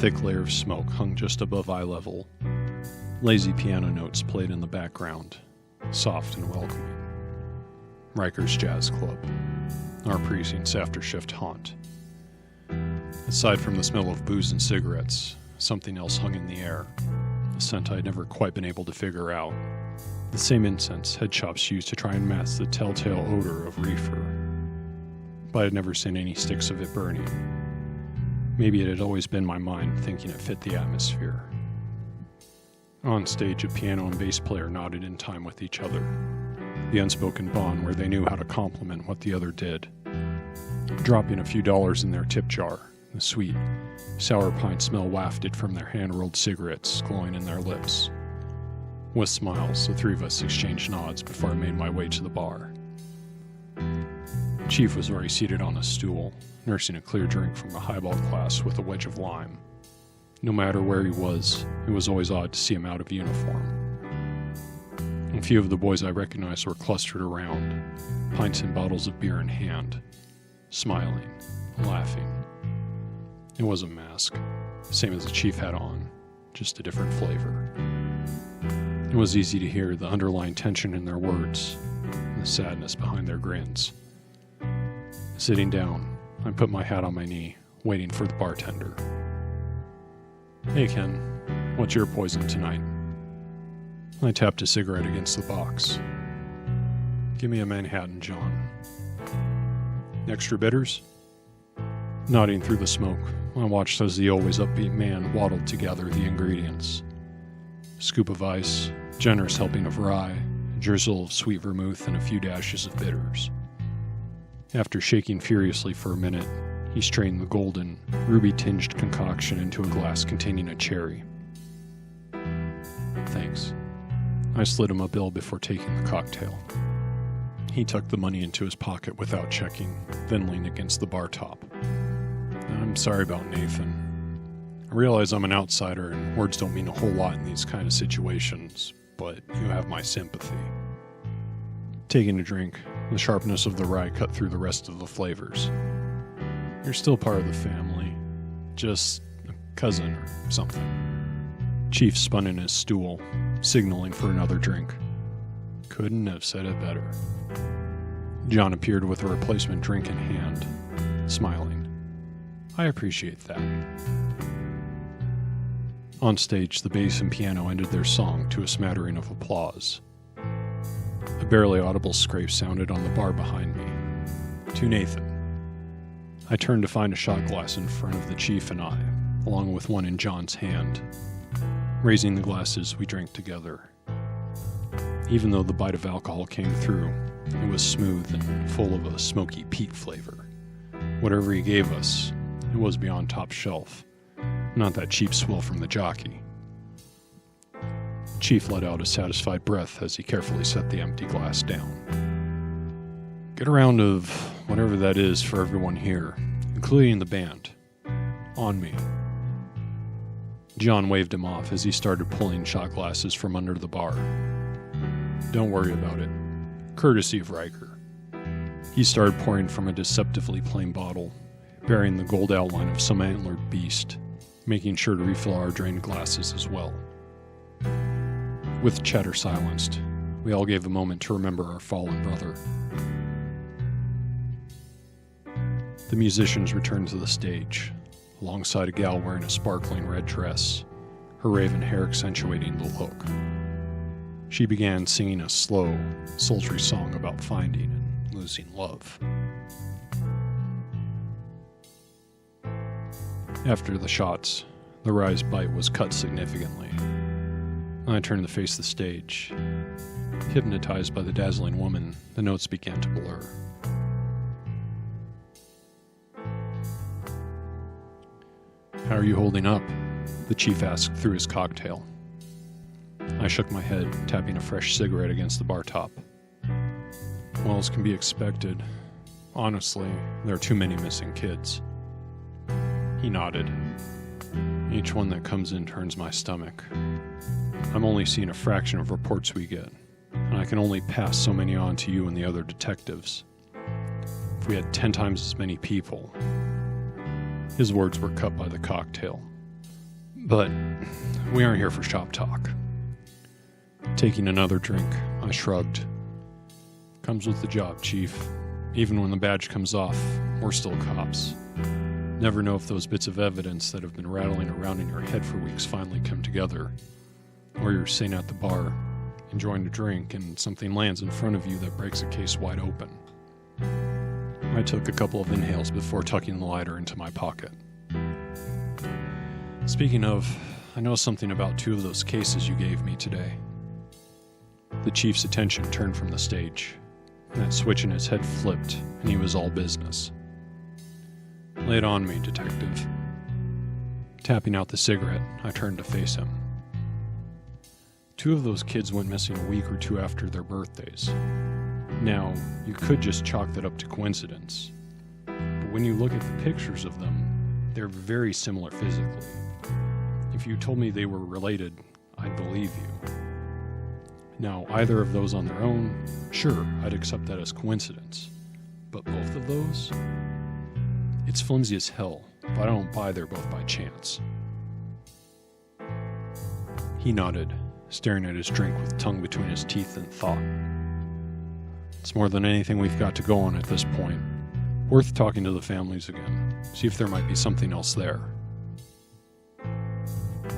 thick layer of smoke hung just above eye level. Lazy piano notes played in the background, soft and welcoming. Riker's Jazz Club, our precinct's after-shift haunt. Aside from the smell of booze and cigarettes, something else hung in the air, a scent I'd never quite been able to figure out. The same incense head shops used to try and mask the telltale odor of reefer. But I'd never seen any sticks of it burning. Maybe it had always been my mind thinking it fit the atmosphere. On stage, a piano and bass player nodded in time with each other, the unspoken bond where they knew how to compliment what the other did. Dropping a few dollars in their tip jar, the sweet, sour pine smell wafted from their hand-rolled cigarettes glowing in their lips. With smiles, the three of us exchanged nods before I made my way to the bar. Chief was already seated on a stool, nursing a clear drink from a highball glass with a wedge of lime. No matter where he was, it was always odd to see him out of uniform. A few of the boys I recognized were clustered around, pints and bottles of beer in hand, smiling, laughing. It was a mask, same as the chief had on, just a different flavor. It was easy to hear the underlying tension in their words, and the sadness behind their grins. Sitting down, I put my hat on my knee, waiting for the bartender. "Hey Ken, what's your poison tonight?" I tapped a cigarette against the box. "Give me a Manhattan, John." "Extra bitters?" Nodding through the smoke, I watched as the always upbeat man waddled to gather the ingredients. Scoop of ice, generous helping of rye, a drizzle of sweet vermouth, and a few dashes of bitters. After shaking furiously for a minute, he strained the golden, ruby-tinged concoction into a glass containing a cherry. "Thanks." I slid him a bill before taking the cocktail. He tucked the money into his pocket without checking, then leaned against the bar top. "I'm sorry about Nathan. I realize I'm an outsider and words don't mean a whole lot in these kind of situations, but you have my sympathy." Taking a drink, the sharpness of the rye cut through the rest of the flavors. "You're still part of the family. Just a cousin or something." Chief spun in his stool, signaling for another drink. Couldn't have said it better. John appeared with a replacement drink in hand, smiling. "I appreciate that." On stage, the bass and piano ended their song to a smattering of applause. A barely audible scrape sounded on the bar behind me. To Nathan. I turned to find a shot glass in front of the chief and I, along with one in John's hand. Raising the glasses, we drank together. Even though the bite of alcohol came through, it was smooth and full of a smoky peat flavor. Whatever he gave us, it was beyond top shelf, not that cheap swill from the jockey. Chief let out a satisfied breath as he carefully set the empty glass down. "Get a round of whatever that is for everyone here, including the band. On me." John waved him off as he started pulling shot glasses from under the bar. "Don't worry about it. Courtesy of Riker." He started pouring from a deceptively plain bottle, bearing the gold outline of some antlered beast, making sure to refill our drained glasses as well. With chatter silenced, we all gave a moment to remember our fallen brother. The musicians returned to the stage, alongside a gal wearing a sparkling red dress, her raven hair accentuating the look. She began singing a slow, sultry song about finding and losing love. After the shots, the rye's bite was cut significantly. I turned to face the stage. Hypnotized by the dazzling woman, the notes began to blur. "How are you holding up?" the chief asked through his cocktail. I shook my head, tapping a fresh cigarette against the bar top. "Well, as can be expected. Honestly, there are too many missing kids." He nodded. "Each one that comes in turns my stomach. I'm only seeing a fraction of reports we get, and I can only pass so many on to you and the other detectives. If we had 10 times as many people..." His words were cut by the cocktail. But we aren't here for shop talk. Taking another drink, I shrugged. Comes with the job, Chief. Even when the badge comes off, we're still cops. Never know if those bits of evidence that have been rattling around in your head for weeks finally come together. Or you're sitting at the bar, enjoying a drink, and something lands in front of you that breaks a case wide open. I took a couple of inhales before tucking the lighter into my pocket. Speaking of, I know something about 2 of those cases you gave me today. The Chief's attention turned from the stage. That switch in his head flipped, and he was all business. Lay it on me, Detective. Tapping out the cigarette, I turned to face him. 2 of those kids went missing a week or 2 after their birthdays. Now, you could just chalk that up to coincidence. But when you look at the pictures of them, they're very similar physically. If you told me they were related, I'd believe you. Now, either of those on their own, sure, I'd accept that as coincidence. But both of those? It's flimsy as hell, but I don't buy they're both by chance. He nodded, staring at his drink with tongue between his teeth in thought. It's more than anything we've got to go on at this point. Worth talking to the families again, see if there might be something else there.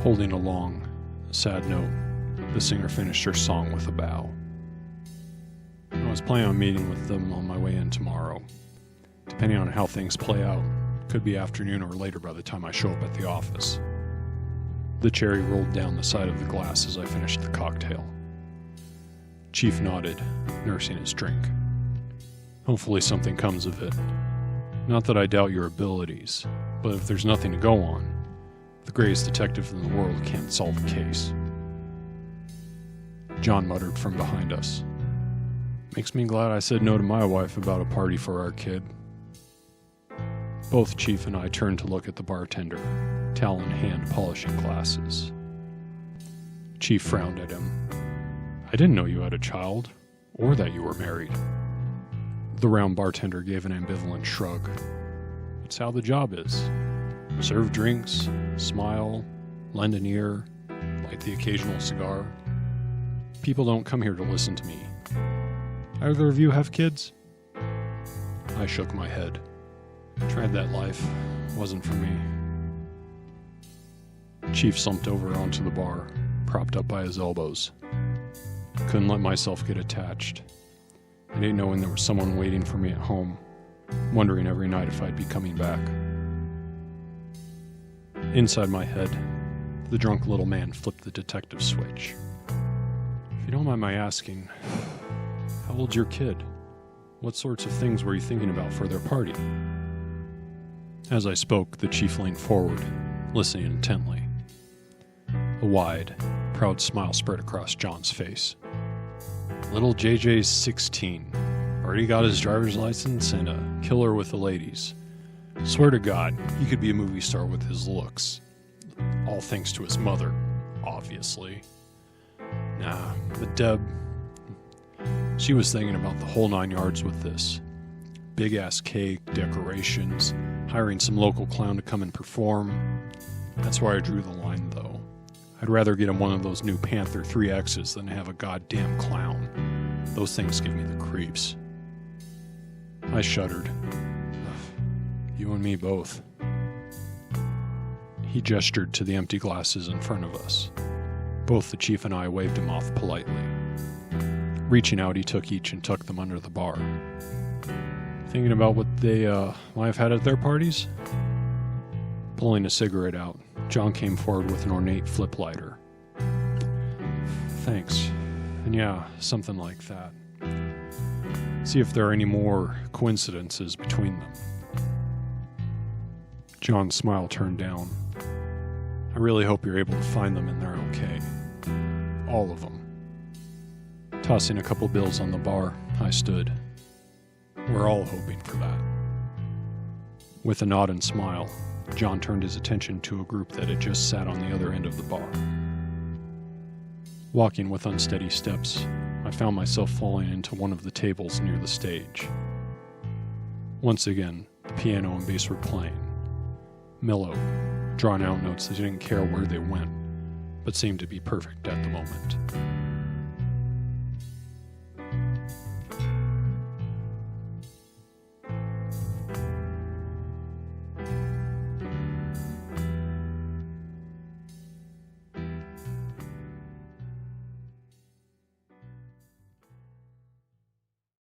Holding a long, sad note, the singer finished her song with a bow. I was planning on meeting with them on my way in tomorrow. Depending on how things play out, could be afternoon or later by the time I show up at the office. The cherry rolled down the side of the glass as I finished the cocktail. Chief nodded, nursing his drink. Hopefully something comes of it. Not that I doubt your abilities, but if there's nothing to go on, the greatest detective in the world can't solve a case. John muttered from behind us. Makes me glad I said no to my wife about a party for our kid. Both Chief and I turned to look at the bartender, towel in hand polishing glasses. Chief frowned at him. I didn't know you had a child, or that you were married. The round bartender gave an ambivalent shrug. It's how the job is. Serve drinks, smile, lend an ear, light the occasional cigar. People don't come here to listen to me. Either of you have kids? I shook my head. Tried that life. Wasn't for me. Chief slumped over onto the bar, propped up by his elbows. Couldn't let myself get attached. I didn't know when there was someone waiting for me at home, wondering every night if I'd be coming back. Inside my head, the drunk little man flipped the detective switch. If you don't mind my asking, how old's your kid? What sorts of things were you thinking about for their party? As I spoke, the chief leaned forward, listening intently. A wide, proud smile spread across John's face. Little JJ's 16. Already got his driver's license and a killer with the ladies. Swear to God, he could be a movie star with his looks. All thanks to his mother, obviously. Nah, but Deb, she was thinking about the whole 9 yards with this. Big-ass cake, decorations, hiring some local clown to come and perform. That's where I drew the line, though. I'd rather get him one of those new Panther 3Xs than have a goddamn clown. Those things give me the creeps. I shuddered. You and me both. He gestured to the empty glasses in front of us. Both the chief and I waved him off politely. Reaching out, he took each and tucked them under the bar. Thinking about what they might have had at their parties? Pulling a cigarette out, John came forward with an ornate flip lighter. Thanks. And yeah, something like that. See if there are any more coincidences between them. John's smile turned down. I really hope you're able to find them and they're okay. All of them. Tossing a couple bills on the bar, I stood. We're all hoping for that. With a nod and smile, John turned his attention to a group that had just sat on the other end of the bar. Walking with unsteady steps, I found myself falling into one of the tables near the stage. Once again, the piano and bass were playing. Mellow, drawn out notes that he didn't care where they went, but seemed to be perfect at the moment.